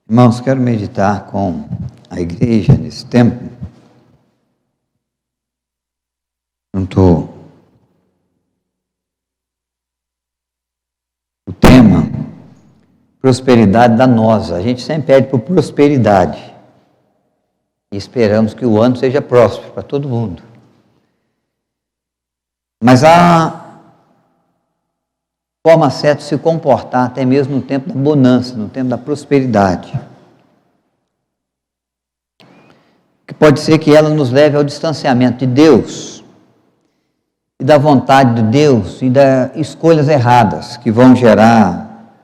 Irmãos, quero meditar com a igreja nesse tempo, junto o tema prosperidade danosa. A gente sempre pede por prosperidade e esperamos que o ano seja próspero para todo mundo. Mas há forma certa de se comportar até mesmo no tempo da bonança, no tempo da prosperidade. Que pode ser que ela nos leve ao distanciamento de Deus e da vontade de Deus e das escolhas erradas que vão gerar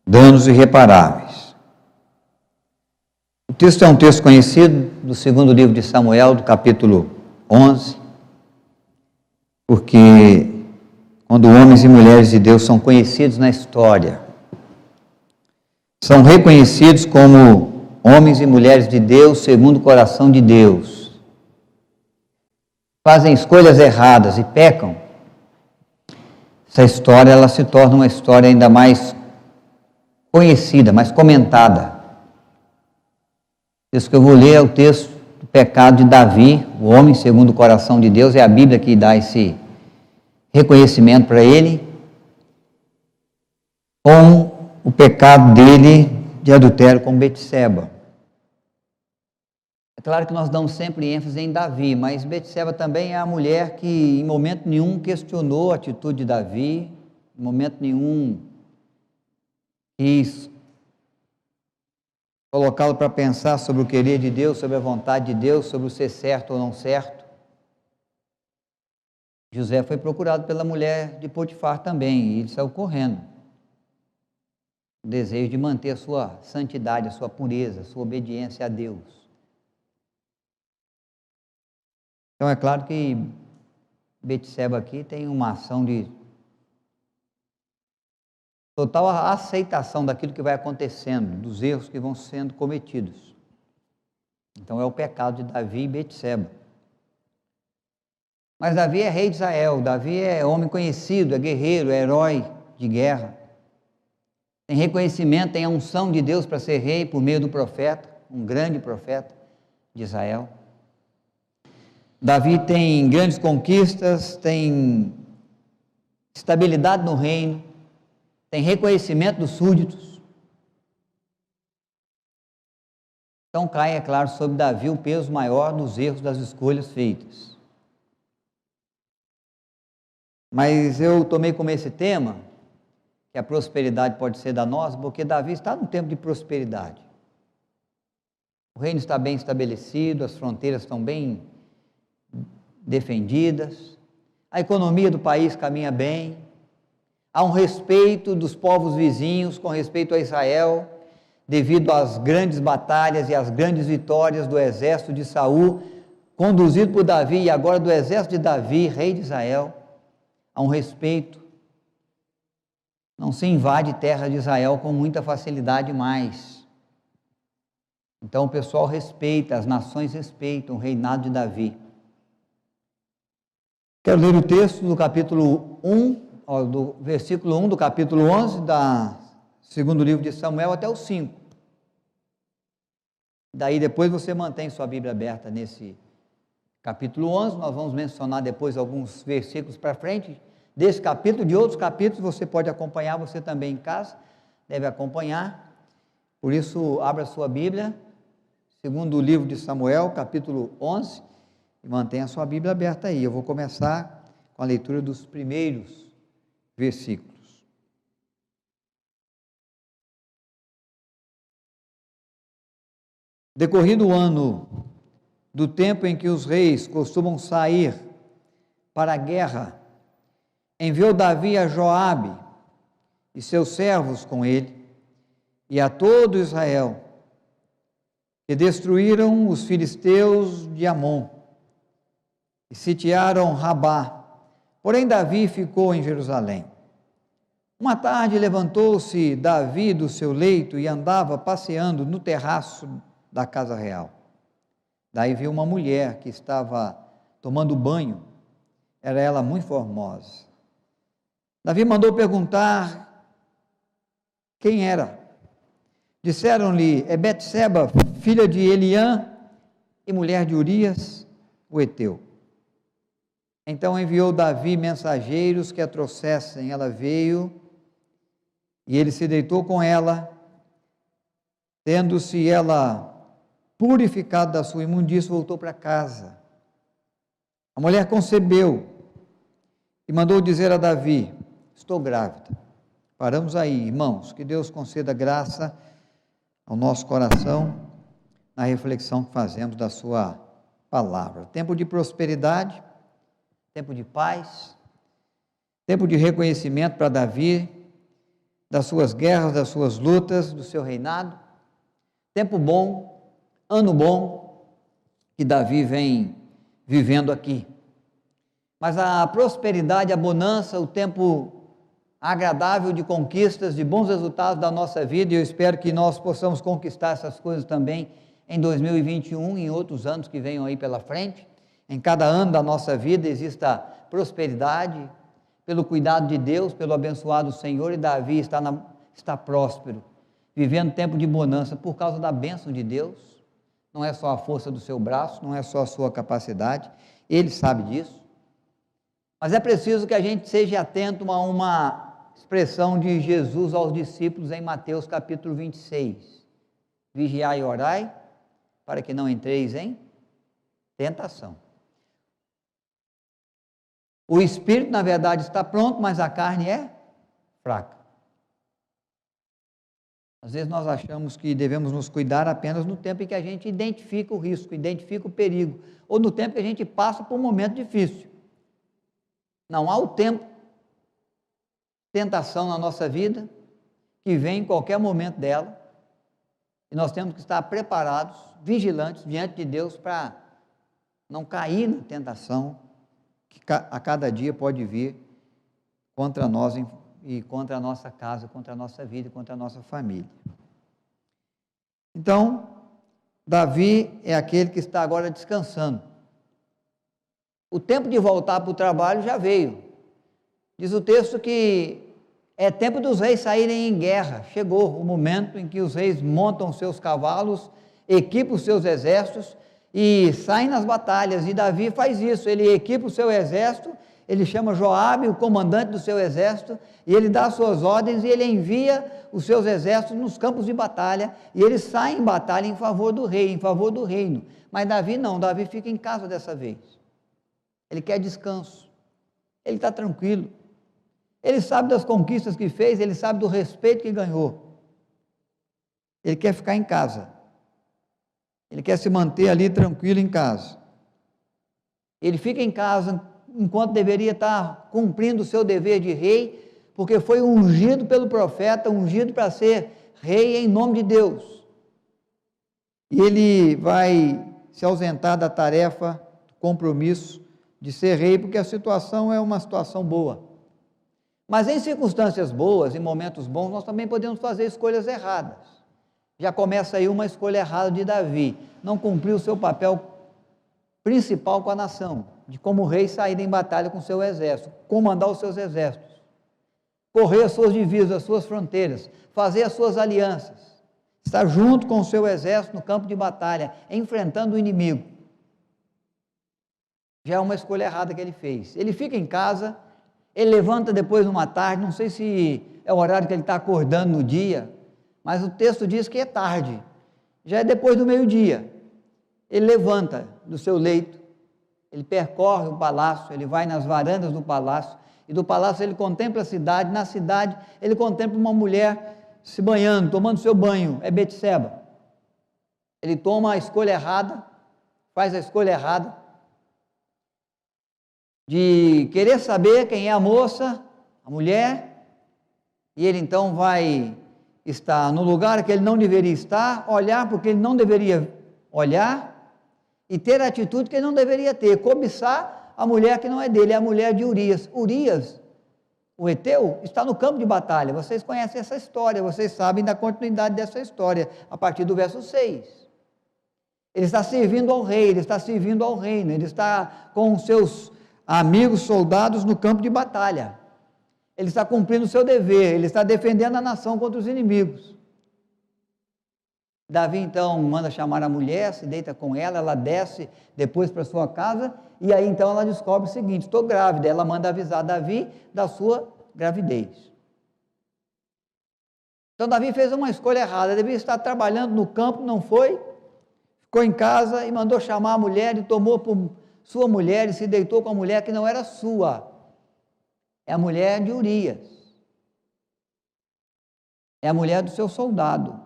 danos irreparáveis. O texto é um texto conhecido do segundo livro de Samuel, do capítulo 11, porque quando homens e mulheres de Deus são conhecidos na história, são reconhecidos como homens e mulheres de Deus segundo o coração de Deus, fazem escolhas erradas e pecam, essa história ela se torna uma história ainda mais conhecida, mais comentada. Isso que eu vou ler é o texto do pecado de Davi, o homem segundo o coração de Deus, é a Bíblia que dá esse reconhecimento para ele, com o pecado dele de adultério com Betseba. É claro que nós damos sempre ênfase em Davi, mas Betseba também é a mulher que em momento nenhum questionou a atitude de Davi, em momento nenhum quis colocá-lo para pensar sobre o querer de Deus, sobre a vontade de Deus, sobre o ser certo ou não certo. José foi procurado pela mulher de Potifar também, e ele saiu correndo. O desejo de manter a sua santidade, a sua pureza, a sua obediência a Deus. Então é claro que Betseba aqui tem uma ação de total aceitação daquilo que vai acontecendo, dos erros que vão sendo cometidos. Então é o pecado de Davi e Betseba. Mas Davi é rei de Israel, Davi é homem conhecido, é guerreiro, é herói de guerra. Tem reconhecimento, tem a unção de Deus para ser rei por meio do profeta, um grande profeta de Israel. Davi tem grandes conquistas, tem estabilidade no reino, tem reconhecimento dos súditos. Então cai, é claro, sobre Davi o peso maior dos erros das escolhas feitas. Mas eu tomei como esse tema, que a prosperidade pode ser danosa, porque Davi está num tempo de prosperidade. O reino está bem estabelecido, as fronteiras estão bem defendidas, a economia do país caminha bem, há um respeito dos povos vizinhos com respeito a Israel, devido às grandes batalhas e às grandes vitórias do exército de Saul, conduzido por Davi, e agora do exército de Davi, rei de Israel. Há um respeito, não se invade terra de Israel com muita facilidade mais. Então o pessoal respeita, as nações respeitam o reinado de Davi. Quero ler o texto do capítulo 1, do versículo 1 do capítulo 11, da segundo livro de Samuel até o 5. Daí depois você mantém sua Bíblia aberta nesse capítulo 11, nós vamos mencionar depois alguns versículos para frente, desse capítulo, de outros capítulos você pode acompanhar, você também em casa, deve acompanhar, por isso abra sua Bíblia, segundo o livro de Samuel, capítulo 11, e mantenha a sua Bíblia aberta aí. Eu vou começar com a leitura dos primeiros versículos. Decorrido o ano do tempo em que os reis costumam sair para a guerra, enviou Davi a Joabe e seus servos com ele, e a todo Israel, que destruíram os filisteus de Amon, e sitiaram Rabá. Porém Davi ficou em Jerusalém. Uma tarde levantou-se Davi do seu leito e andava passeando no terraço da casa real. Daí viu uma mulher que estava tomando banho, era ela muito formosa. Davi mandou perguntar quem era. Disseram-lhe: é Betseba, filha de Eliã e mulher de Urias, o heteu. Então enviou Davi mensageiros que a trouxessem. Ela veio e ele se deitou com ela, tendo-se ela purificado da sua imundícia, voltou para casa. A mulher concebeu e mandou dizer a Davi: estou grávida. Paramos aí, irmãos, que Deus conceda graça ao nosso coração na reflexão que fazemos da sua palavra. Tempo de prosperidade, tempo de paz, tempo de reconhecimento para Davi, das suas guerras, das suas lutas, do seu reinado. Tempo bom, ano bom, que Davi vem vivendo aqui. Mas a prosperidade, a bonança, o tempo agradável de conquistas, de bons resultados da nossa vida, e eu espero que nós possamos conquistar essas coisas também em 2021 e em outros anos que venham aí pela frente. Em cada ano da nossa vida exista prosperidade, pelo cuidado de Deus, pelo abençoado Senhor, e Davi está próspero, vivendo tempo de bonança por causa da bênção de Deus. Não é só a força do seu braço, não é só a sua capacidade, ele sabe disso. Mas é preciso que a gente seja atento a uma expressão de Jesus aos discípulos em Mateus capítulo 26. Vigiai e orai, para que não entreis em tentação. O espírito, na verdade, está pronto, mas a carne é fraca. Às vezes nós achamos que devemos nos cuidar apenas no tempo em que a gente identifica o risco, identifica o perigo, ou no tempo que a gente passa por um momento difícil. Não há o tempo, tentação na nossa vida, que vem em qualquer momento dela, e nós temos que estar preparados, vigilantes diante de Deus para não cair na tentação que a cada dia pode vir contra nós e contra a nossa casa, contra a nossa vida e contra a nossa família. Então, Davi é aquele que está agora descansando. O tempo de voltar para o trabalho já veio. Diz o texto que é tempo dos reis saírem em guerra. Chegou o momento em que os reis montam seus cavalos, equipam os seus exércitos e saem nas batalhas. E Davi faz isso, ele equipa o seu exército, ele chama Joabe, o comandante do seu exército, e ele dá as suas ordens e ele envia os seus exércitos nos campos de batalha, e eles saem em batalha em favor do rei, em favor do reino. Mas Davi não, Davi fica em casa dessa vez. Ele quer descanso, ele está tranquilo, ele sabe das conquistas que fez, ele sabe do respeito que ganhou, ele quer ficar em casa, ele quer se manter ali tranquilo em casa. Ele fica em casa enquanto deveria estar cumprindo o seu dever de rei, porque foi ungido pelo profeta, ungido para ser rei em nome de Deus. E ele vai se ausentar da tarefa, do compromisso de ser rei, porque a situação é uma situação boa. Mas em circunstâncias boas, em momentos bons, nós também podemos fazer escolhas erradas. Já começa aí uma escolha errada de Davi, não cumpriu o seu papel principal com a nação, de como rei sair em batalha com o seu exército, comandar os seus exércitos, correr as suas divisas, as suas fronteiras, fazer as suas alianças, estar junto com o seu exército no campo de batalha, enfrentando o inimigo. Já é uma escolha errada que ele fez. Ele fica em casa, ele levanta depois numa tarde, não sei se é o horário que ele está acordando no dia, mas o texto diz que é tarde, já é depois do meio-dia. Ele levanta do seu leito, ele percorre o palácio, ele vai nas varandas do palácio, e do palácio ele contempla a cidade, na cidade ele contempla uma mulher se banhando, tomando seu banho, é Betseba. Ele toma a escolha errada, faz a escolha errada, de querer saber quem é a moça, a mulher, e ele então vai estar no lugar que ele não deveria estar, olhar porque ele não deveria olhar, e ter a atitude que ele não deveria ter, cobiçar a mulher que não é dele, é a mulher de Urias. Urias, o heteu, está no campo de batalha. Vocês conhecem essa história, vocês sabem da continuidade dessa história, a partir do verso 6. Ele está servindo ao rei, ele está servindo ao reino, ele está com os seus amigos soldados no campo de batalha. Ele está cumprindo o seu dever, ele está defendendo a nação contra os inimigos. Davi então manda chamar a mulher, se deita com ela desce depois para sua casa, e aí então ela descobre o seguinte: estou grávida. Ela manda avisar Davi da sua gravidez. Então Davi fez uma escolha errada, devia estar trabalhando no campo, não foi, ficou em casa e mandou chamar a mulher e tomou por sua mulher e se deitou com a mulher que não era sua, é a mulher de Urias, é a mulher do seu soldado,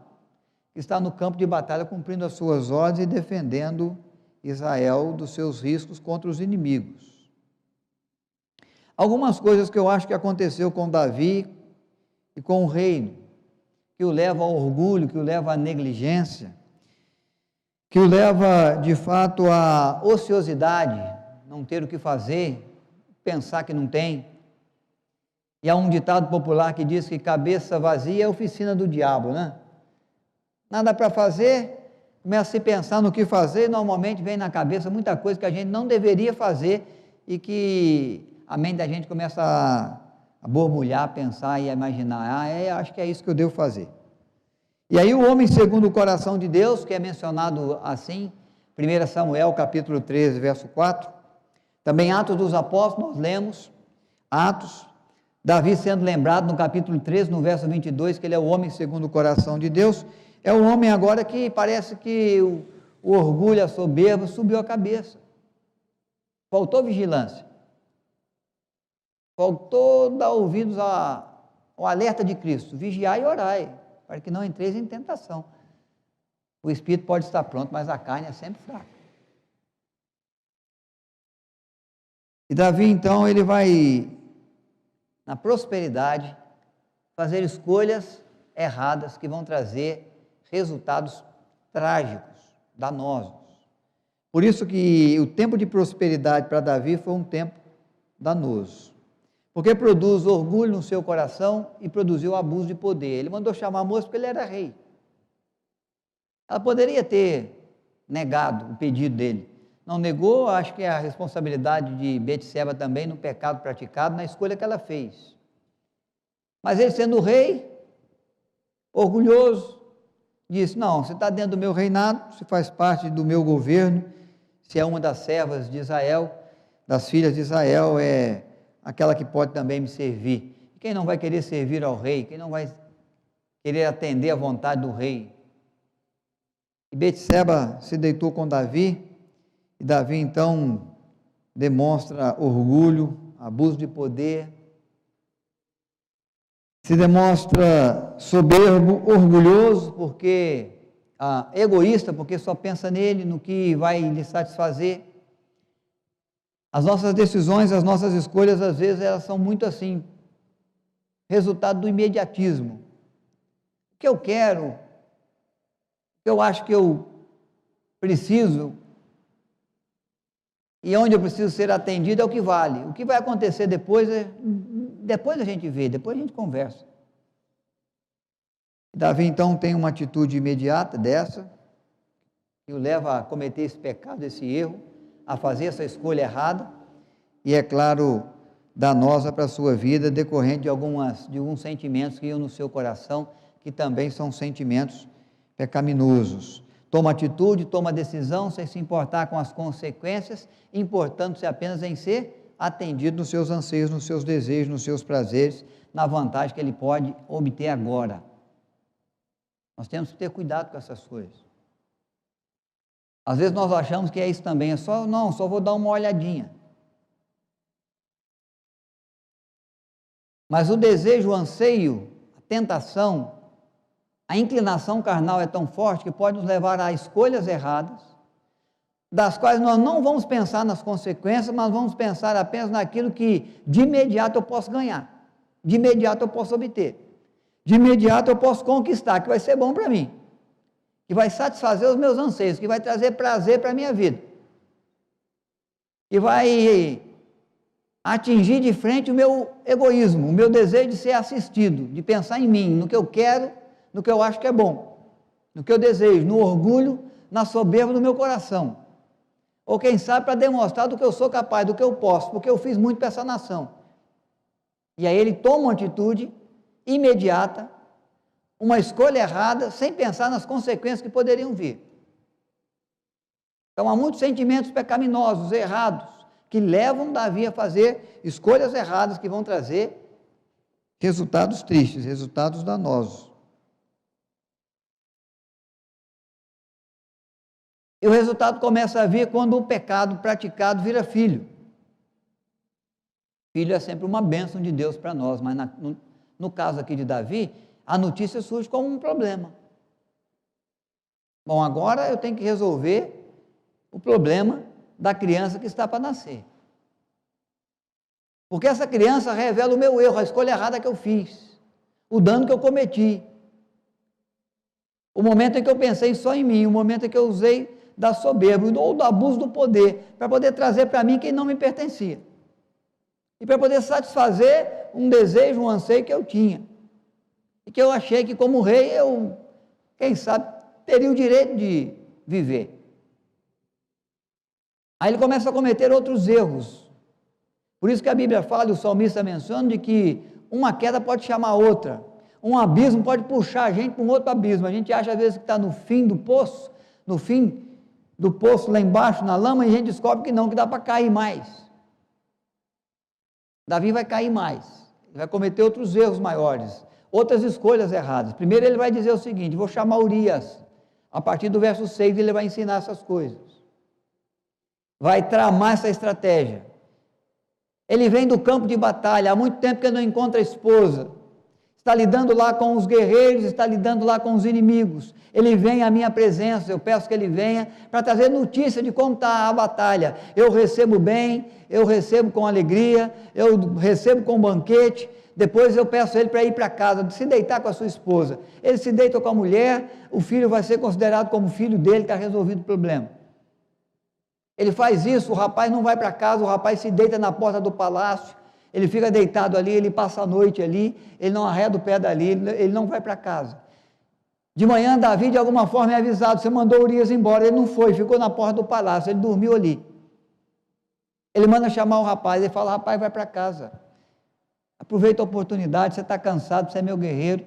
que está no campo de batalha cumprindo as suas ordens e defendendo Israel dos seus riscos contra os inimigos. Algumas coisas que eu acho que aconteceu com Davi e com o reino, que o leva ao orgulho, que o leva à negligência, que o leva de fato à ociosidade, não ter o que fazer, pensar que não tem. E há um ditado popular que diz que cabeça vazia é a oficina do diabo, né? Nada para fazer, começa a se pensar no que fazer, e normalmente vem na cabeça muita coisa que a gente não deveria fazer e que a mente da gente começa a borbulhar, a pensar e a imaginar, acho que é isso que eu devo fazer. E aí o homem segundo o coração de Deus, que é mencionado assim, 1 Samuel capítulo 13, verso 4, também Atos dos Apóstolos, nós lemos, Atos, Davi sendo lembrado no capítulo 13, no verso 22, que ele é o homem segundo o coração de Deus, é o homem agora que parece que o orgulho, a soberba subiu a cabeça, faltou vigilância, faltou dar ouvidos ao alerta de Cristo, vigiai e orai, para que não entreis em tentação. O espírito pode estar pronto, mas a carne é sempre fraca. E Davi, então, ele vai, na prosperidade, fazer escolhas erradas que vão trazer resultados trágicos, danosos. Por isso que o tempo de prosperidade para Davi foi um tempo danoso. Porque produz orgulho no seu coração e produziu abuso de poder. Ele mandou chamar a moça porque ele era rei. Ela poderia ter negado o pedido dele. Não negou, acho que é a responsabilidade de Betseba também no pecado praticado, na escolha que ela fez. Mas ele sendo rei, orgulhoso, disse: não, você está dentro do meu reinado, você faz parte do meu governo, se é uma das servas de Israel, das filhas de Israel, é aquela que pode também me servir. Quem não vai querer servir ao rei? Quem não vai querer atender à vontade do rei? E Betseba se deitou com Davi, e Davi então demonstra orgulho, abuso de poder, se demonstra soberbo, orgulhoso, porque egoísta, porque só pensa nele, no que vai lhe satisfazer. As nossas decisões, as nossas escolhas, às vezes, elas são muito assim, resultado do imediatismo. O que eu quero, o que eu acho que eu preciso, e onde eu preciso ser atendido é o que vale. O que vai acontecer depois, depois a gente vê, depois a gente conversa. Davi, então, tem uma atitude imediata dessa, que o leva a cometer esse pecado, esse erro, a fazer essa escolha errada, e é claro, danosa para a sua vida, decorrente de alguns sentimentos que iam no seu coração, que também são sentimentos pecaminosos. Toma atitude, toma decisão, sem se importar com as consequências, importando-se apenas em ser atendido nos seus anseios, nos seus desejos, nos seus prazeres, na vantagem que ele pode obter agora. Nós temos que ter cuidado com essas coisas. Às vezes nós achamos que é isso também, só vou dar uma olhadinha. Mas o desejo, o anseio, a tentação, a inclinação carnal é tão forte que pode nos levar a escolhas erradas, das quais nós não vamos pensar nas consequências, mas vamos pensar apenas naquilo que de imediato eu posso ganhar, de imediato eu posso obter, de imediato eu posso conquistar, que vai ser bom para mim, que vai satisfazer os meus anseios, que vai trazer prazer para a minha vida, que vai atingir de frente o meu egoísmo, o meu desejo de ser assistido, de pensar em mim, no que eu quero, no que eu acho que é bom, no que eu desejo, no orgulho, na soberba do meu coração, ou quem sabe para demonstrar do que eu sou capaz, do que eu posso, porque eu fiz muito para essa nação. E aí ele toma uma atitude imediata, uma escolha errada, sem pensar nas consequências que poderiam vir. Então, há muitos sentimentos pecaminosos, errados, que levam Davi a fazer escolhas erradas que vão trazer resultados tristes, resultados danosos. E o resultado começa a vir quando o pecado praticado vira filho. Filho é sempre uma bênção de Deus para nós, mas no caso aqui de Davi, a notícia surge como um problema. Bom, agora eu tenho que resolver o problema da criança que está para nascer. Porque essa criança revela o meu erro, a escolha errada que eu fiz, o dano que eu cometi. O momento em que eu pensei só em mim, o momento em que eu usei da soberba ou do abuso do poder, para poder trazer para mim quem não me pertencia. E para poder satisfazer um desejo, um anseio que eu tinha. E que eu achei que como rei eu, quem sabe, teria o direito de viver. Aí ele começa a cometer outros erros. Por isso que a Bíblia fala, e o salmista menciona, de que uma queda pode chamar outra. Um abismo pode puxar a gente para um outro abismo. A gente acha às vezes que está no fim do poço, no fim do poço lá embaixo, na lama, e a gente descobre que não, que dá para cair mais. Davi vai cair mais. Ele vai cometer outros erros maiores, outras escolhas erradas. Primeiro ele vai dizer o seguinte, vou chamar Urias. A partir do verso 6 ele vai ensinar essas coisas. Vai tramar essa estratégia. Ele vem do campo de batalha, há muito tempo que ele não encontra a esposa, está lidando lá com os guerreiros, está lidando lá com os inimigos. Ele vem à minha presença, eu peço que ele venha para trazer notícia de como está a batalha. Eu recebo bem, eu recebo com alegria, eu recebo com banquete. Depois eu peço ele para ir para casa, se deitar com a sua esposa. Ele se deita com a mulher, o filho vai ser considerado como filho dele, está resolvido o problema. Ele faz isso, o rapaz não vai para casa, o rapaz se deita na porta do palácio, ele fica deitado ali, ele passa a noite ali, ele não arreda o pé dali, ele não vai para casa. De manhã, Davi, de alguma forma, é avisado, você mandou Urias embora, ele não foi, ficou na porta do palácio, ele dormiu ali. Ele manda chamar o rapaz, ele fala, rapaz, vai para casa, aproveita a oportunidade, você está cansado, você é meu guerreiro,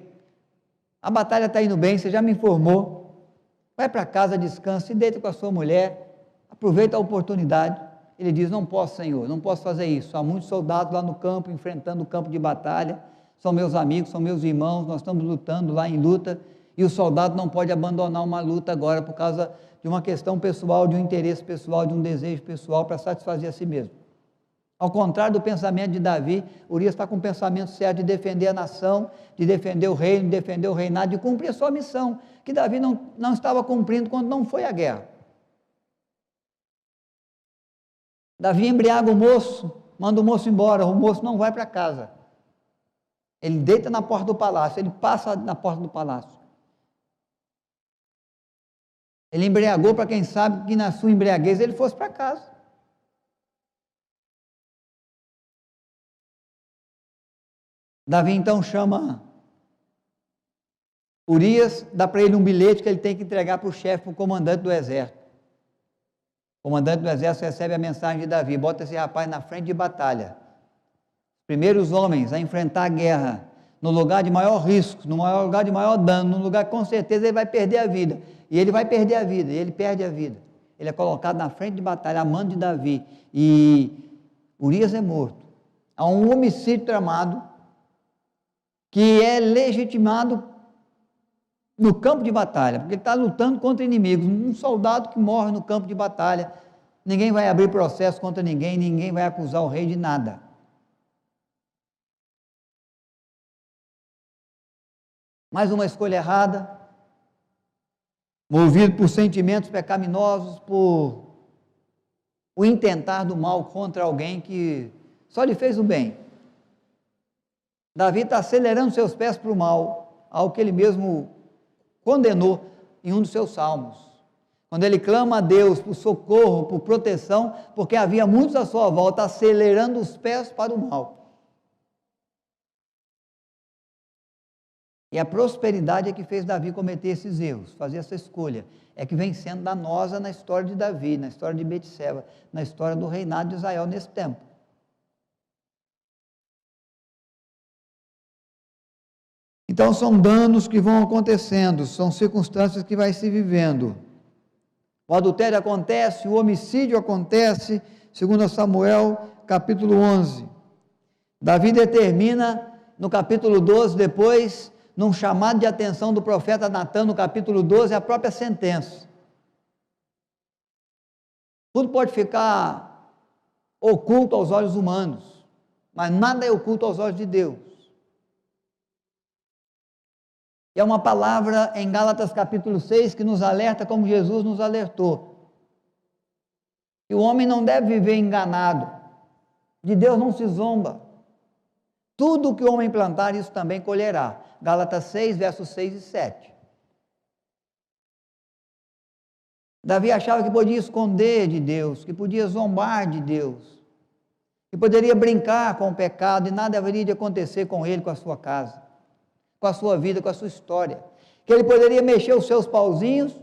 a batalha está indo bem, você já me informou, vai para casa, descansa, se deita com a sua mulher, aproveita a oportunidade. Ele diz, não posso, Senhor, não posso fazer isso, há muitos soldados lá no campo, enfrentando o campo de batalha, são meus amigos, são meus irmãos, nós estamos lutando lá em luta, e o soldado não pode abandonar uma luta agora, por causa de uma questão pessoal, de um interesse pessoal, de um desejo pessoal, para satisfazer a si mesmo. Ao contrário do pensamento de Davi, Urias está com o pensamento certo de defender a nação, de defender o reino, de defender o reinado, de cumprir a sua missão, que Davi não estava cumprindo quando não foi à guerra. Davi embriaga o moço, manda o moço embora, o moço não vai para casa. Ele deita na porta do palácio, ele passa na porta do palácio. Ele embriagou para quem sabe que na sua embriaguez ele fosse para casa. Davi então chama Urias, dá para ele um bilhete que ele tem que entregar para o chefe, para o comandante do exército. O comandante do exército recebe a mensagem de Davi, bota esse rapaz na frente de batalha. Primeiros homens a enfrentar a guerra, no lugar de maior risco, no lugar de maior dano, no lugar que com certeza ele vai perder a vida. E ele vai perder a vida, e ele perde a vida. Ele é colocado na frente de batalha, a mando de Davi, e Urias é morto. Há um homicídio tramado, que é legitimado no campo de batalha, porque ele está lutando contra inimigos. Um soldado que morre no campo de batalha, ninguém vai abrir processo contra ninguém, ninguém vai acusar o rei de nada. Mais uma escolha errada, movido por sentimentos pecaminosos, por o intentar do mal contra alguém que só lhe fez o bem. Davi está acelerando seus pés para o mal, ao que ele mesmo condenou em um dos seus salmos, quando ele clama a Deus por socorro, por proteção, porque havia muitos à sua volta, acelerando os pés para o mal. E a prosperidade é que fez Davi cometer esses erros, fazer essa escolha, é que vem sendo danosa na história de Davi, na história de Betseba, na história do reinado de Israel nesse tempo. Então são danos que vão acontecendo, são circunstâncias que vai se vivendo. O adultério acontece, o homicídio acontece, segundo Samuel, capítulo 11. Davi determina, no capítulo 12, depois, num chamado de atenção do profeta Natã, no capítulo 12, a própria sentença. Tudo pode ficar oculto aos olhos humanos, mas nada é oculto aos olhos de Deus. É uma palavra em Gálatas capítulo 6 que nos alerta como Jesus nos alertou. Que o homem não deve viver enganado, de Deus não se zomba. Tudo o que o homem plantar, isso também colherá. Gálatas 6, versos 6 e 7. Davi achava que podia esconder de Deus, que podia zombar de Deus, que poderia brincar com o pecado e nada haveria de acontecer com ele, com a sua casa, com a sua vida, com a sua história. Que ele poderia mexer os seus pauzinhos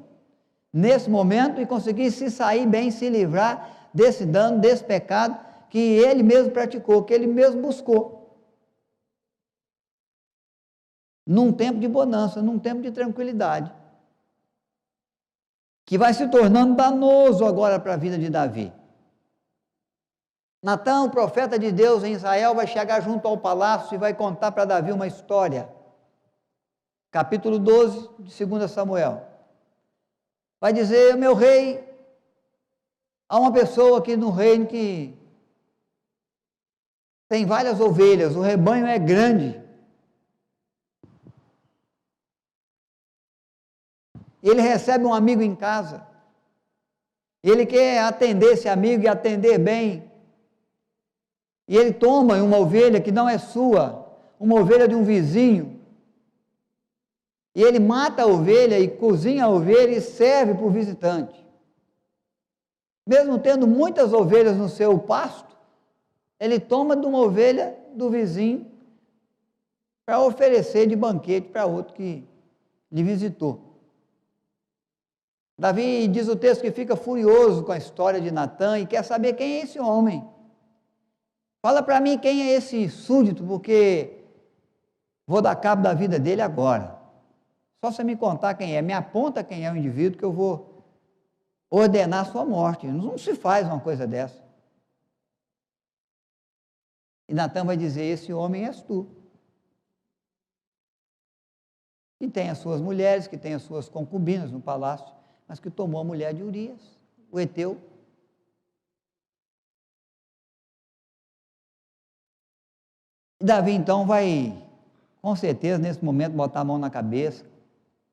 nesse momento e conseguir se sair bem, se livrar desse dano, desse pecado que ele mesmo praticou, que ele mesmo buscou. Num tempo de bonança, num tempo de tranquilidade, que vai se tornando danoso agora para a vida de Davi. Natã, o profeta de Deus em Israel, vai chegar junto ao palácio e vai contar para Davi uma história. Capítulo 12 de 2 Samuel. Vai dizer: meu rei, há uma pessoa aqui no reino que tem várias ovelhas, o rebanho é grande. Ele recebe um amigo em casa, ele quer atender esse amigo e atender bem, e ele toma uma ovelha que não é sua, uma ovelha de um vizinho, e ele mata a ovelha e cozinha a ovelha e serve para o visitante. Mesmo tendo muitas ovelhas no seu pasto, ele toma de uma ovelha do vizinho para oferecer de banquete para outro que lhe visitou. Davi diz o texto que fica furioso com a história de Natã e quer saber quem é esse homem. Fala para mim quem é esse súdito, porque vou dar cabo da vida dele agora. Só você me contar quem é, me aponta quem é o indivíduo que eu vou ordenar a sua morte. Não se faz uma coisa dessa. E Natã vai dizer: esse homem és tu. Que tem as suas mulheres, que tem as suas concubinas no palácio, mas que tomou a mulher de Urias, o heteu. E Davi então vai, com certeza, nesse momento, botar a mão na cabeça,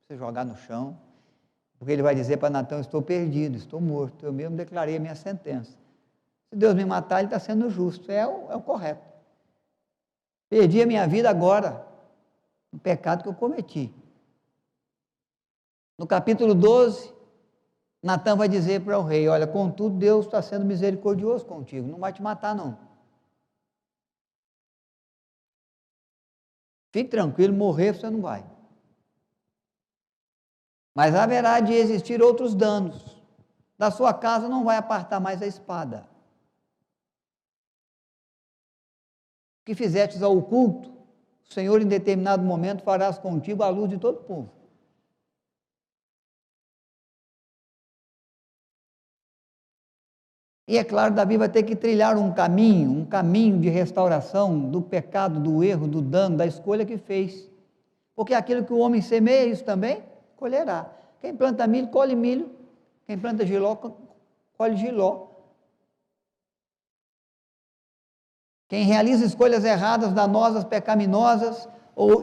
se jogar no chão, porque ele vai dizer para Natã: estou perdido, estou morto, eu mesmo declarei a minha sentença. Se Deus me matar, ele está sendo justo, é o correto. Perdi a minha vida agora, no pecado que eu cometi. No capítulo 12, Natã vai dizer para o rei: olha, contudo, Deus está sendo misericordioso contigo, não vai te matar não. Fique tranquilo, morrer você não vai. Mas haverá de existir outros danos. Da sua casa não vai apartar mais a espada. O que fizestes ao oculto, o Senhor em determinado momento farás contigo à luz de todo o povo. E é claro, Davi vai ter que trilhar um caminho de restauração do pecado, do erro, do dano, da escolha que fez. Porque aquilo que o homem semeia, isso também colherá. Quem planta milho, colhe milho. Quem planta jiló, colhe jiló. Quem realiza escolhas erradas, danosas, pecaminosas,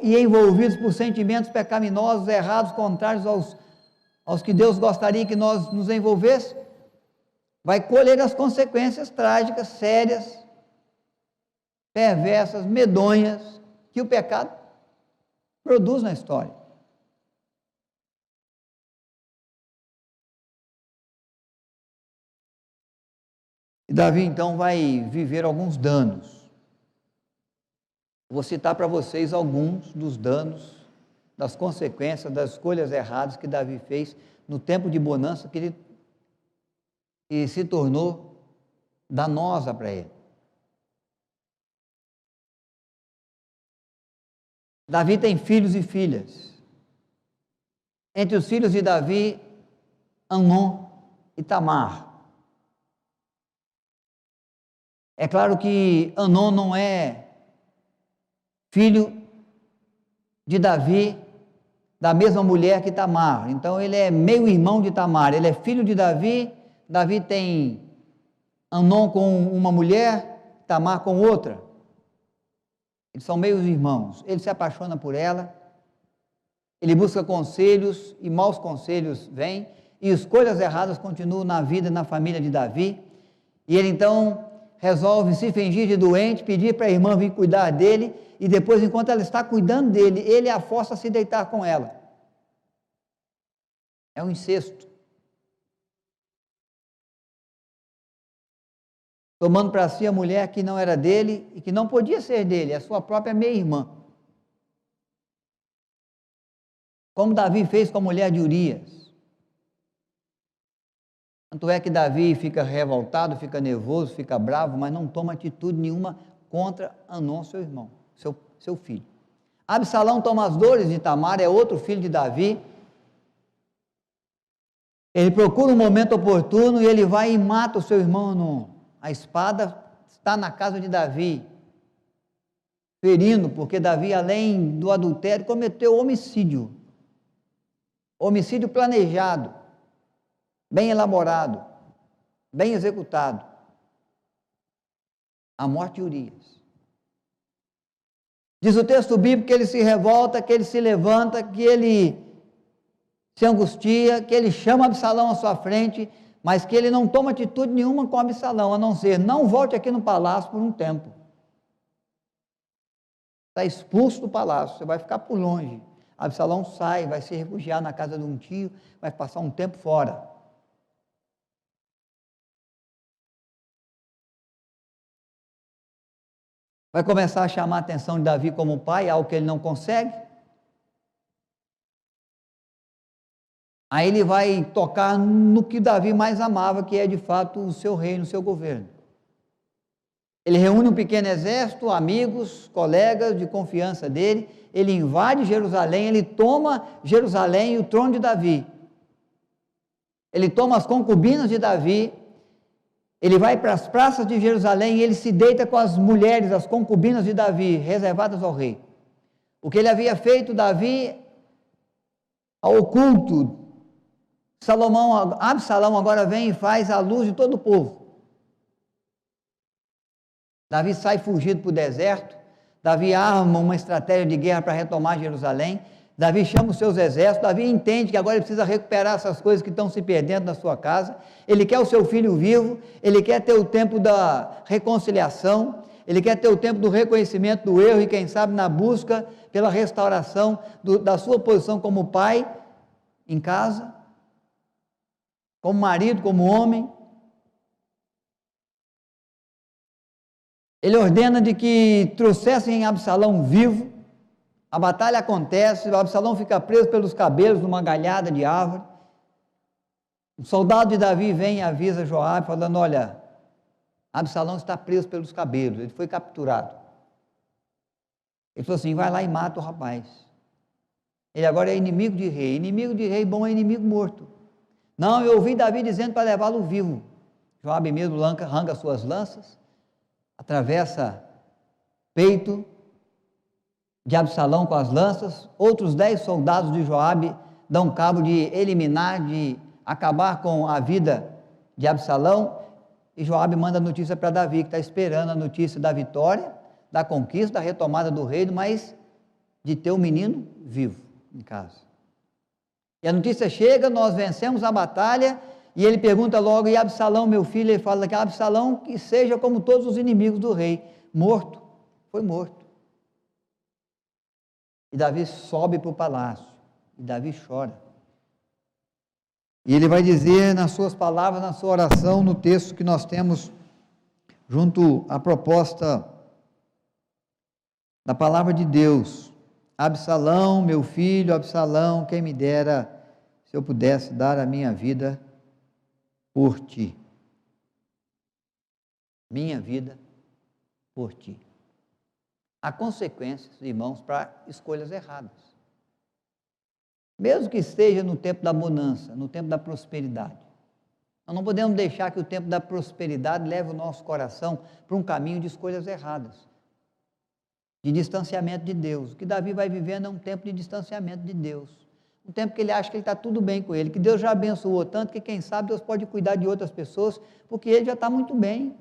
e envolvidos por sentimentos pecaminosos, errados, contrários aos que Deus gostaria que nós nos envolvêssemos, vai colher as consequências trágicas, sérias, perversas, medonhas, que o pecado produz na história. E Davi então vai viver alguns danos. Vou citar para vocês alguns dos danos, das consequências, das escolhas erradas que Davi fez no tempo de bonança que se tornou danosa para ele. Davi tem filhos e filhas. Entre os filhos de Davi, Amnon e Tamar. É claro que Amnon não é filho de Davi, da mesma mulher que Tamar. Então ele é meio irmão de Tamar. Ele é filho de Davi. Davi tem Amnon com uma mulher, Tamar com outra. Eles são meios irmãos. Ele se apaixona por ela. Ele busca conselhos e maus conselhos vêm. E escolhas erradas continuam na vida e na família de Davi. E ele então resolve se fingir de doente, pedir para a irmã vir cuidar dele, e depois, enquanto ela está cuidando dele, ele a força a se deitar com ela. É um incesto. Tomando para si a mulher que não era dele e que não podia ser dele, a sua própria meia-irmã. Como Davi fez com a mulher de Urias. Tanto é que Davi fica revoltado, fica nervoso, fica bravo, mas não toma atitude nenhuma contra Amnon, seu irmão, seu filho. Absalão toma as dores de Tamar, é outro filho de Davi. Ele procura um momento oportuno e ele vai e mata o seu irmão Amnon. A espada está na casa de Davi, ferindo, porque Davi, além do adultério, cometeu homicídio. Homicídio planejado, bem elaborado, bem executado. A morte de Urias. Diz o texto bíblico que ele se revolta, que ele se levanta, que ele se angustia, que ele chama Absalão à sua frente, mas que ele não toma atitude nenhuma com Absalão, a não ser, não volte aqui no palácio por um tempo. Está expulso do palácio, você vai ficar por longe. Absalão sai, vai se refugiar na casa de um tio, vai passar um tempo fora. Vai começar a chamar a atenção de Davi como pai, algo que ele não consegue. Aí ele vai tocar no que Davi mais amava, que é de fato o seu reino, o seu governo. Ele reúne um pequeno exército, amigos, colegas de confiança dele, ele invade Jerusalém, ele toma Jerusalém e o trono de Davi. Ele toma as concubinas de Davi, ele vai para as praças de Jerusalém e ele se deita com as mulheres, as concubinas de Davi, reservadas ao rei. O que ele havia feito, Davi, ao oculto, Absalão agora vem e faz à luz de todo o povo. Davi sai fugido para o deserto, Davi arma uma estratégia de guerra para retomar Jerusalém, Davi chama os seus exércitos, Davi entende que agora ele precisa recuperar essas coisas que estão se perdendo na sua casa, ele quer o seu filho vivo, ele quer ter o tempo da reconciliação, ele quer ter o tempo do reconhecimento do erro e quem sabe na busca pela restauração da sua posição como pai em casa, como marido, como homem. Ele ordena de que trouxessem Absalão vivo. A batalha acontece, Absalão fica preso pelos cabelos numa galhada de árvore. O soldado de Davi vem e avisa Joabe, falando, olha, Absalão está preso pelos cabelos, ele foi capturado. Ele falou assim, vai lá e mata o rapaz. Ele agora é inimigo de rei bom é inimigo morto. Não, eu ouvi Davi dizendo para levá-lo vivo. Joabe mesmo arranca suas lanças, atravessa peito de Absalão com as lanças, outros 10 soldados de Joabe dão cabo de eliminar, de acabar com a vida de Absalão, e Joabe manda notícia para Davi, que está esperando a notícia da vitória, da conquista, da retomada do reino, mas de ter o menino vivo em casa. E a notícia chega, nós vencemos a batalha, e ele pergunta logo, e Absalão, meu filho? Ele fala que Absalão que seja como todos os inimigos do rei, morto, foi morto. E Davi sobe para o palácio, e Davi chora. E ele vai dizer nas suas palavras, na sua oração, no texto que nós temos junto à proposta da palavra de Deus, Absalão, meu filho, Absalão, quem me dera se eu pudesse dar a minha vida por ti. Minha vida por ti. há consequências, irmãos, para escolhas erradas. Mesmo que esteja no tempo da bonança, no tempo da prosperidade. Nós não podemos deixar que o tempo da prosperidade leve o nosso coração para um caminho de escolhas erradas, de distanciamento de Deus. O que Davi vai vivendo é um tempo de distanciamento de Deus. Um tempo que ele acha que ele está tudo bem com ele, que Deus já abençoou tanto que, quem sabe, Deus pode cuidar de outras pessoas, porque ele já está muito bem.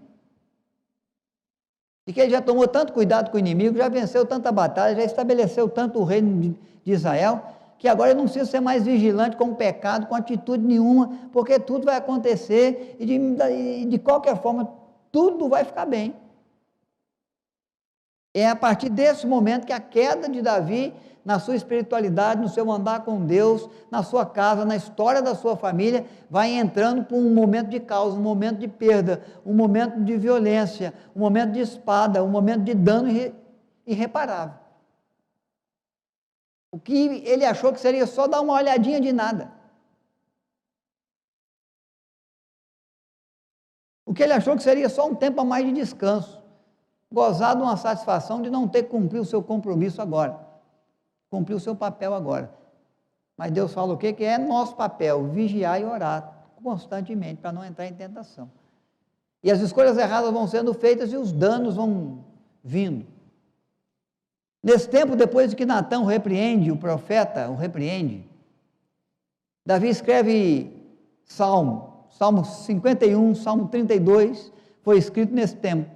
E que ele já tomou tanto cuidado com o inimigo, já venceu tanta batalha, já estabeleceu tanto o reino de Israel, que agora ele não precisa ser mais vigilante com o pecado, com atitude nenhuma, porque tudo vai acontecer e de qualquer forma tudo vai ficar bem. É a partir desse momento que a queda de Davi, na sua espiritualidade, no seu andar com Deus, na sua casa, na história da sua família, vai entrando por um momento de caos, um momento de perda, um momento de violência, um momento de espada, um momento de dano irreparável. O que ele achou que seria só dar uma olhadinha de nada. O que ele achou que seria só um tempo a mais de descanso. Gozar de uma satisfação de não ter que cumprir o seu compromisso agora. Cumprir o seu papel agora. Mas Deus fala o quê? Que é nosso papel, vigiar e orar constantemente, para não entrar em tentação. E as escolhas erradas vão sendo feitas e os danos vão vindo. Nesse tempo, depois de que Natã o repreende, o profeta o repreende, Davi escreve Salmo 51, Salmo 32, foi escrito nesse tempo.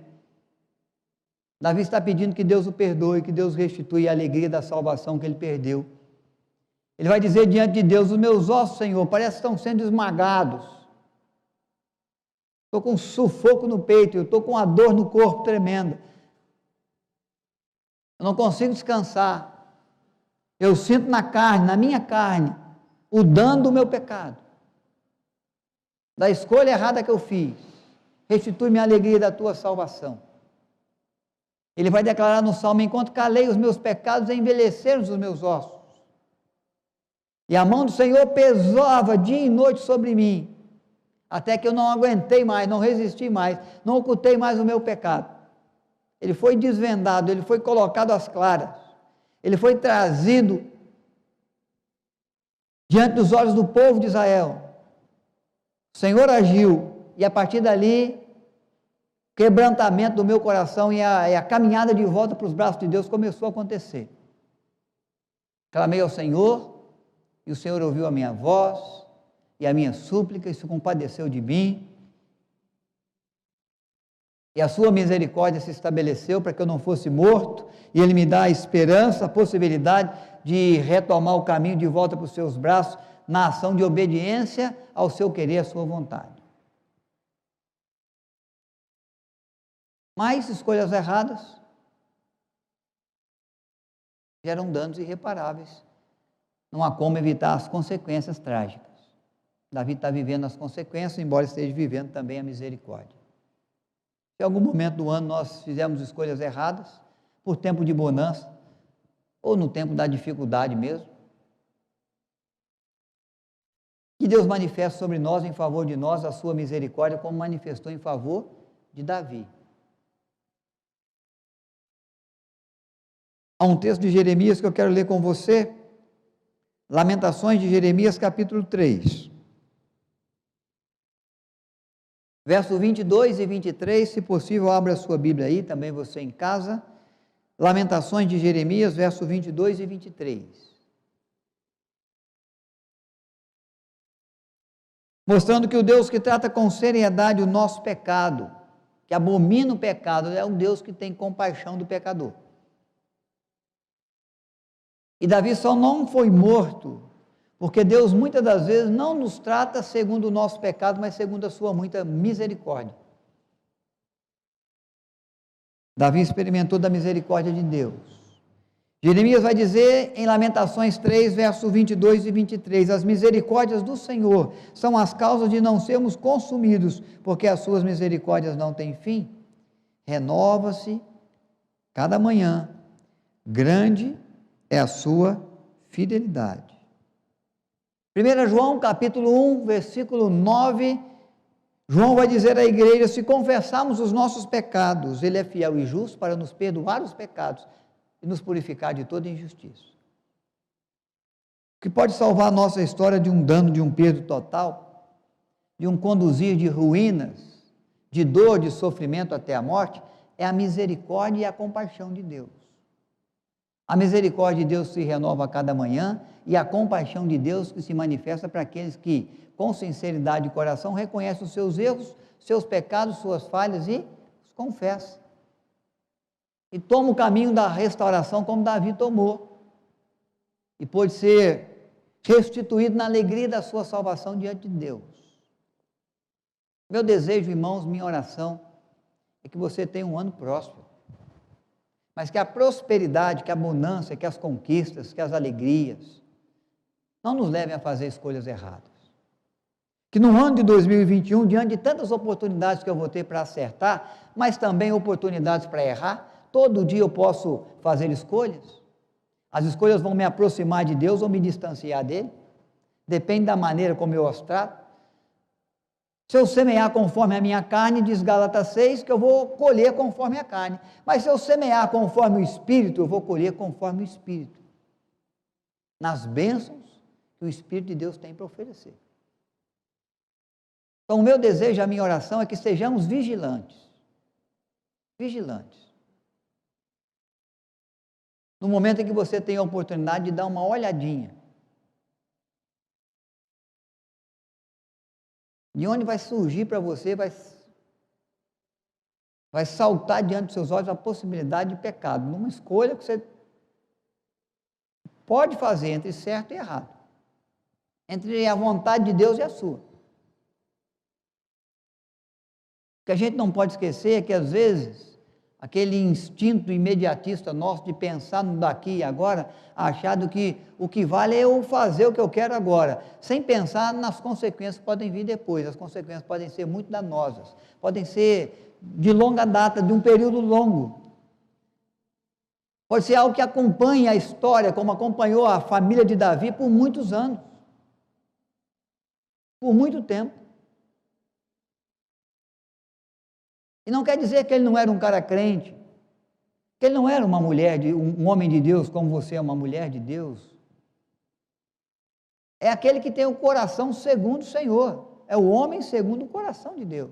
Davi está pedindo que Deus o perdoe, que Deus restitui a alegria da salvação que ele perdeu. Ele vai dizer diante de Deus: os meus ossos, Senhor, parece que estão sendo esmagados. Estou com um sufoco no peito, eu estou com uma dor no corpo tremenda. Eu não consigo descansar. Eu sinto na carne, na minha carne, o dano do meu pecado, da escolha errada que eu fiz. Restitui-me a alegria da tua salvação. Ele vai declarar no Salmo: enquanto calei os meus pecados, envelheceram os meus ossos. E a mão do Senhor pesava dia e noite sobre mim, até que eu não aguentei mais, não resisti mais, não ocultei mais o meu pecado. Ele foi desvendado, ele foi colocado às claras, ele foi trazido diante dos olhos do povo de Israel. O Senhor agiu, e a partir dali, quebrantamento do meu coração e a caminhada de volta para os braços de Deus começou a acontecer. Clamei ao Senhor, e o Senhor ouviu a minha voz, e a minha súplica, e se compadeceu de mim, e a sua misericórdia se estabeleceu para que eu não fosse morto, e Ele me dá a esperança, a possibilidade de retomar o caminho de volta para os seus braços, na ação de obediência ao seu querer, à sua vontade. Mas escolhas erradas geram danos irreparáveis. Não há como evitar as consequências trágicas. Davi está vivendo as consequências, embora esteja vivendo também a misericórdia. Se em algum momento do ano nós fizemos escolhas erradas, por tempo de bonança, ou no tempo da dificuldade mesmo, que Deus manifeste sobre nós, em favor de nós, a sua misericórdia, como manifestou em favor de Davi. Há um texto de Jeremias que eu quero ler com você, Lamentações de Jeremias, capítulo 3. Verso 22 e 23, se possível, abra a sua Bíblia aí, também você em casa. Lamentações de Jeremias, verso 22 e 23. Mostrando que o Deus que trata com seriedade o nosso pecado, que abomina o pecado, é um Deus que tem compaixão do pecador. E Davi só não foi morto, porque Deus muitas das vezes não nos trata segundo o nosso pecado, mas segundo a sua muita misericórdia. Davi experimentou da misericórdia de Deus. Jeremias vai dizer em Lamentações 3, versos 22 e 23, as misericórdias do Senhor são as causas de não sermos consumidos, porque as suas misericórdias não têm fim. Renova-se cada manhã, grande é a sua fidelidade. 1 João capítulo 1, versículo 9, João vai dizer à igreja: se confessarmos os nossos pecados, Ele é fiel e justo para nos perdoar os pecados e nos purificar de toda injustiça. O que pode salvar a nossa história de um dano, de um perdo total, de um conduzir de ruínas, de dor, de sofrimento até a morte, é a misericórdia e a compaixão de Deus. A misericórdia de Deus se renova a cada manhã e a compaixão de Deus que se manifesta para aqueles que, com sinceridade de coração, reconhecem os seus erros, seus pecados, suas falhas e os confessam. E toma o caminho da restauração como Davi tomou. E pôde ser restituído na alegria da sua salvação diante de Deus. Meu desejo, irmãos, minha oração, é que você tenha um ano próspero. Mas que a prosperidade, que a abundância, que as conquistas, que as alegrias, não nos levem a fazer escolhas erradas. Que no ano de 2021, diante de tantas oportunidades que eu vou ter para acertar, mas também oportunidades para errar, todo dia eu posso fazer escolhas. As escolhas vão me aproximar de Deus ou me distanciar dele. Depende da maneira como eu as trato. Se eu semear conforme a minha carne, diz Gálatas 6, que eu vou colher conforme a carne. Mas se eu semear conforme o Espírito, eu vou colher conforme o Espírito. Nas bênçãos que o Espírito de Deus tem para oferecer. Então, o meu desejo, a minha oração é que sejamos vigilantes. Vigilantes. No momento em que você tem a oportunidade de dar uma olhadinha. De onde vai surgir para você, vai saltar diante dos seus olhos a possibilidade de pecado, numa escolha que você pode fazer entre certo e errado, entre a vontade de Deus e a sua. O que a gente não pode esquecer é que, às vezes, aquele instinto imediatista nosso de pensar no daqui e agora, achado que o que vale é eu fazer o que eu quero agora, sem pensar nas consequências que podem vir depois. As consequências podem ser muito danosas, podem ser de longa data, de um período longo. Pode ser algo que acompanhe a história, como acompanhou a família de Davi por muitos anos, por muito tempo. E não quer dizer que ele não era um cara crente, que ele não era uma mulher, um homem de Deus, como você é uma mulher de Deus. É aquele que tem o coração segundo o Senhor, é o homem segundo o coração de Deus.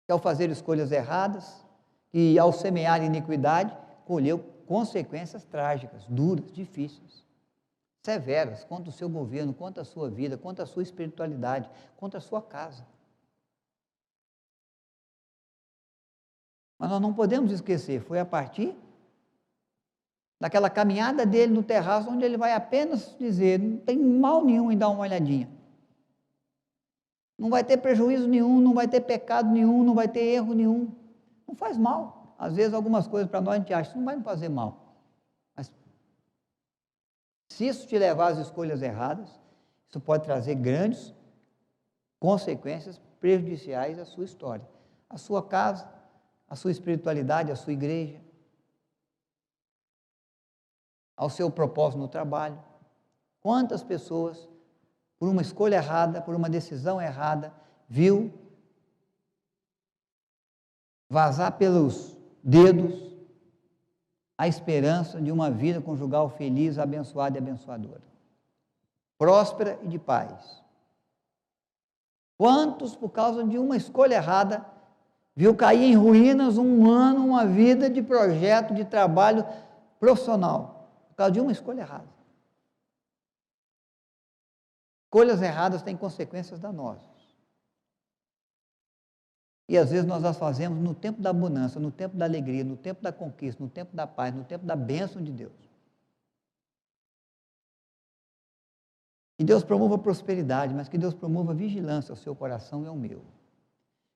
Que ao fazer escolhas erradas, e ao semear iniquidade, colheu consequências trágicas, duras, difíceis, severas, contra o seu governo, contra a sua vida, contra a sua espiritualidade, contra a sua casa. Mas nós não podemos esquecer, foi a partir daquela caminhada dele no terraço, onde ele vai apenas dizer, não tem mal nenhum em dar uma olhadinha. Não vai ter prejuízo nenhum, não vai ter pecado nenhum, não vai ter erro nenhum. Não faz mal. Às vezes algumas coisas para nós a gente acha, isso não vai nos fazer mal. Mas se isso te levar às escolhas erradas, isso pode trazer grandes consequências prejudiciais à sua história, à sua casa, à sua espiritualidade, à sua igreja, ao seu propósito no trabalho. Quantas pessoas, por uma escolha errada, por uma decisão errada, viu vazar pelos dedos a esperança de uma vida conjugal feliz, abençoada e abençoadora, próspera e de paz. Quantos, por causa de uma escolha errada, viu cair em ruínas um ano, uma vida de projeto, de trabalho profissional, por causa de uma escolha errada. Escolhas erradas têm consequências danosas. E às vezes nós as fazemos no tempo da abundância, no tempo da alegria, no tempo da conquista, no tempo da paz, no tempo da bênção de Deus. Que Deus promova prosperidade, mas que Deus promova vigilância ao seu coração e ao meu.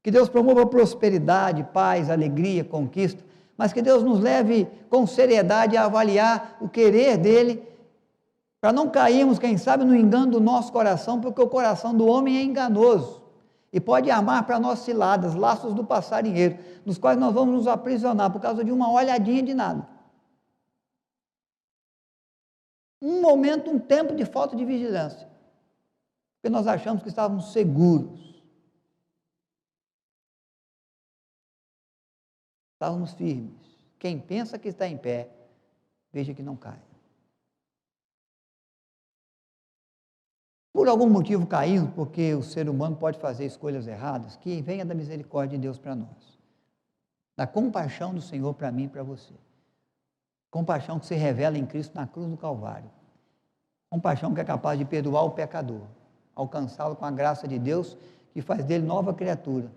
Que Deus promova prosperidade, paz, alegria, conquista, mas que Deus nos leve com seriedade a avaliar o querer dEle, para não cairmos, quem sabe, no engano do nosso coração, porque o coração do homem é enganoso e pode armar para nós ciladas, laços do passarinheiro, nos quais nós vamos nos aprisionar por causa de uma olhadinha de nada. Um momento, um tempo de falta de vigilância. porque nós achamos que estávamos seguros, estávamos firmes. Quem pensa que está em pé, veja que não cai. Por algum motivo caímos, porque o ser humano pode fazer escolhas erradas, que venha da misericórdia de Deus para nós, da compaixão do Senhor para mim e para você. Compaixão que se revela em Cristo na cruz do Calvário. Compaixão que é capaz de perdoar o pecador, alcançá-lo com a graça de Deus, que faz dele nova criatura,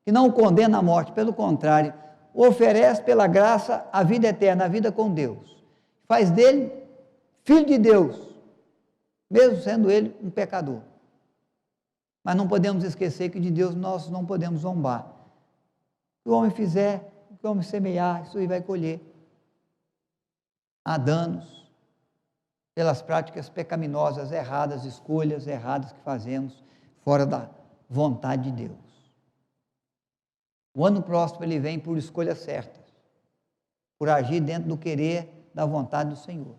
que não o condena à morte, pelo contrário, o oferece pela graça a vida eterna, a vida com Deus, faz dele filho de Deus, mesmo sendo ele um pecador. Mas não podemos esquecer que de Deus nós não podemos zombar. O que o homem fizer, o que o homem semear, isso aí vai colher. Há danos pelas práticas pecaminosas erradas, escolhas erradas que fazemos fora da vontade de Deus. O ano próximo ele vem por escolhas certas, por agir dentro do querer, da vontade do Senhor.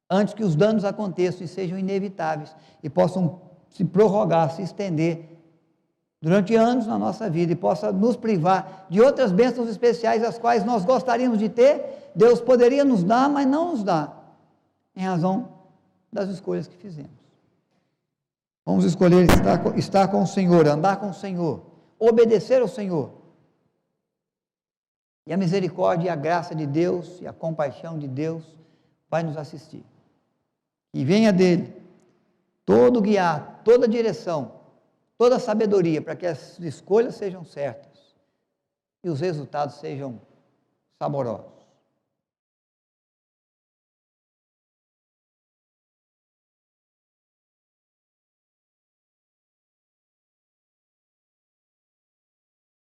Antes que os danos aconteçam e sejam inevitáveis e possam se prorrogar, se estender durante anos na nossa vida e possa nos privar de outras bênçãos especiais as quais nós gostaríamos de ter, Deus poderia nos dar, mas não nos dá, em razão das escolhas que fizemos. Vamos escolher estar com o Senhor, andar com o Senhor, obedecer ao Senhor. E a misericórdia e a graça de Deus e a compaixão de Deus vai nos assistir. E venha dele todo guiar, toda direção, toda sabedoria para que as escolhas sejam certas e os resultados sejam saborosos.